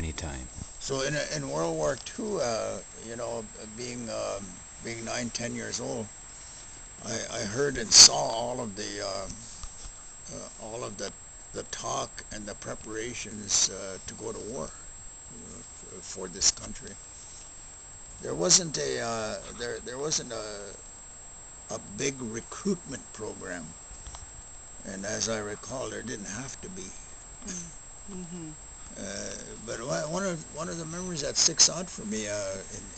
anytime. So in World War II, you know, being 9, 10 years old, I heard and saw all of the talk and the preparations to go to war, for this country. There wasn't there wasn't a big recruitment program, and as I recall, there didn't have to be. Mm-hmm. But one of the memories that sticks out for me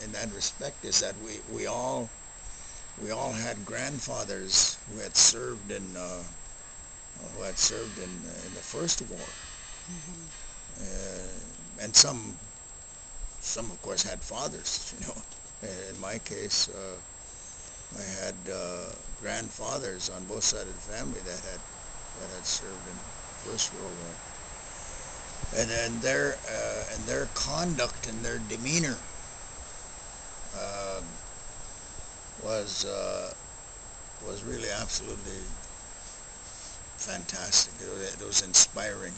in that respect is that we all had grandfathers who had served in the First War, and some of course had fathers. You know, in my case, I had grandfathers on both sides of the family that had served in the First World War. And their conduct and their demeanor was really absolutely fantastic. It was inspiring.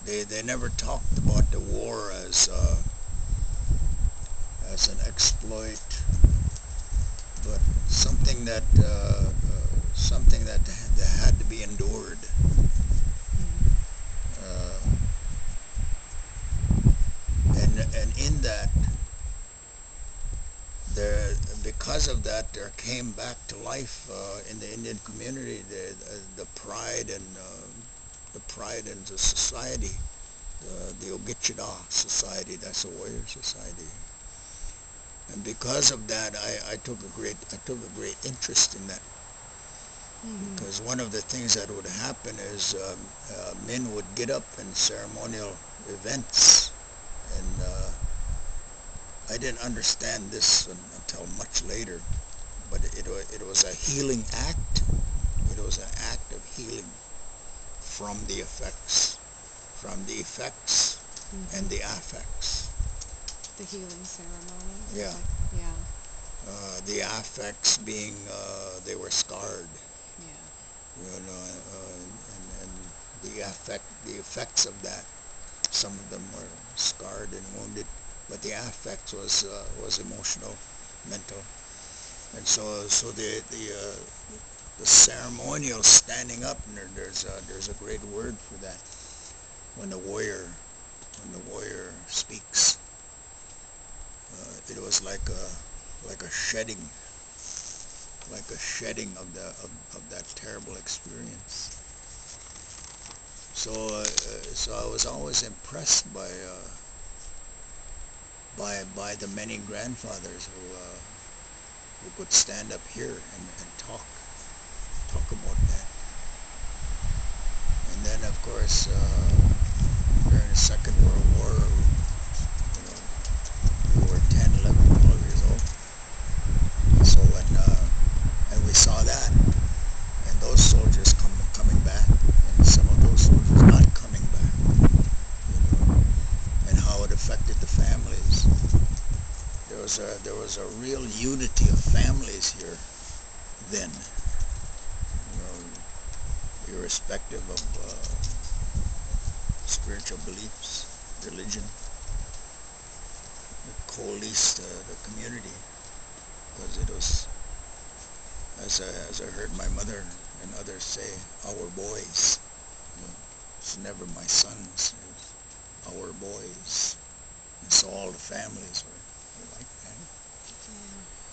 They never talked about the war as an exploit, but something that had to be endured. And in that, because of that, there came back to life in the Indian community the pride and the society, the Ogichida society. That's a warrior society. And because of that, I took a great interest in that. Because one of the things that would happen is men would get up in ceremonial events, and I didn't understand this until much later, but it was a healing act. It was an act of healing from the effects and the affects. The healing ceremony. Yeah. Yeah. The affects being they were scarred. Yeah. You know, and the effects of that. Some of them were scarred and wounded, but the affect was emotional, mental, and so the ceremonial standing up, and there's a great word for that. When the warrior speaks, it was like a shedding of that terrible experience. So I was always impressed by the many grandfathers who could stand up here and talk about that. And then of course during the Second World War, you know, we were 10, 11, 12 years old. So and we saw that, and those soldiers coming back, and some of those soldiers not coming back, you know, and how it affected the families. There was a real unity of families here then, you know, irrespective of spiritual beliefs, religion. It coalesced the community, because it was, as I heard my mother and others say, our boys. You know, it's never my sons, it's our boys. And so all the families were like that.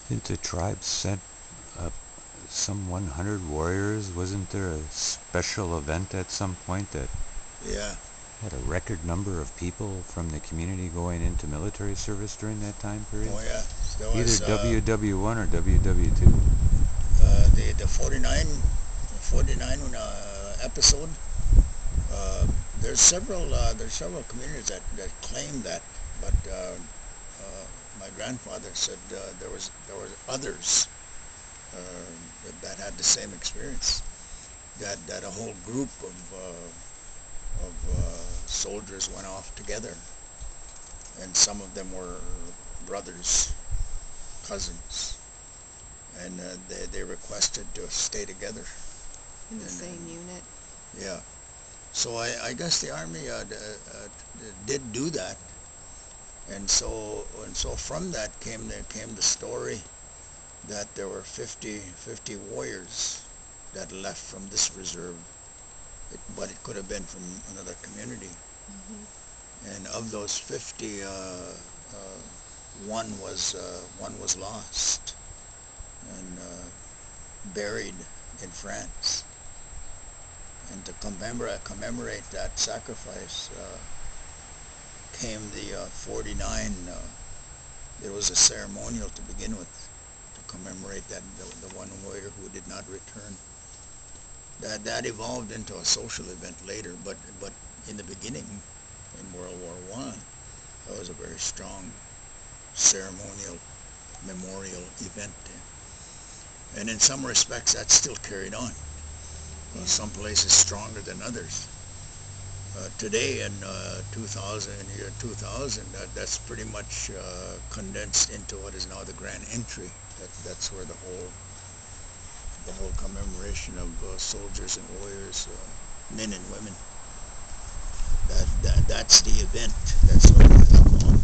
Didn't the tribe send up some 100 warriors? Wasn't there a special event at some point that Yeah. had a record number of people from the community going into military service during that time period? Oh yeah. There was Either WW1 or WW2. The 49 episode. There's several communities that claim that, but my grandfather said there was others that had the same experience. That a whole group of soldiers went off together, and some of them were brothers, cousins, and they requested to stay together In the same unit. Yeah. So I guess the Army did do that, and so from that came the story that there were 50 warriors that left from this reserve, but it could have been from another community. And of those 50, one was lost and buried in France. And to commemorate that sacrifice came the 49. There was a ceremonial to begin with to commemorate that the one warrior who did not return. That evolved into a social event later, but in the beginning, in World War I, that was a very strong ceremonial memorial event. And in some respects, that's still carried on. Some places stronger than others. Today in year 2000, that's pretty much condensed into what is now the Grand Entry. That's where the whole commemoration of soldiers and warriors, men and women. That's the event. That's what it is called.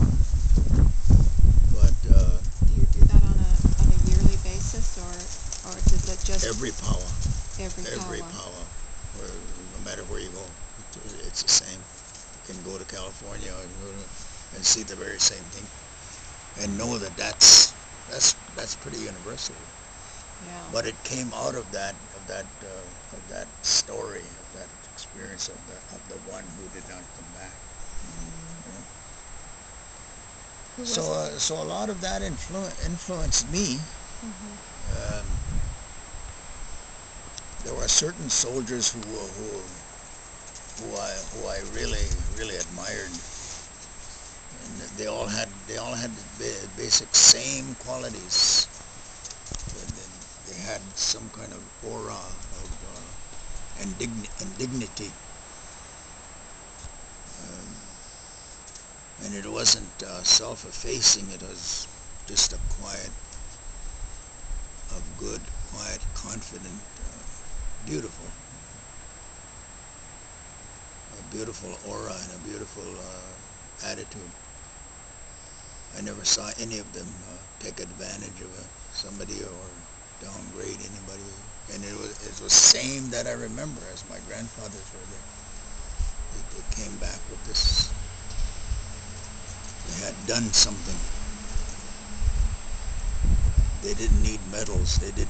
But Do you do that on a yearly basis, or does it just every power, every power, no matter where you go, it's the same. You can go to California and see the very same thing, and know that's pretty universal. Yeah. But it came out of that story, of that experience of the one who did not come back. Who was it? So a lot of that influenced me. There were certain soldiers who I really admired, and they all had the basic same qualities. They had some kind of aura of indignity, and it wasn't self-effacing. It was just a good, quiet, confident, beautiful aura and a beautiful attitude. I never saw any of them take advantage of somebody or downgrade anybody. And it was the same that I remember as my grandfathers were there. They came back with this. They had done something. They didn't need medals. They did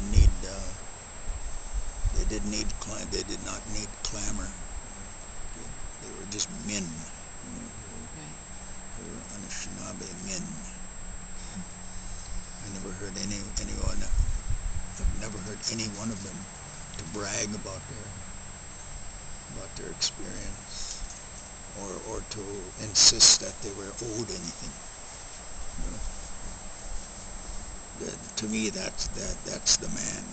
not need clamor. They were just men. They were Anishinaabe men. I never heard anyone. I've never heard any one of them to brag about their experience, or to insist that they were owed anything. To me, that's the man.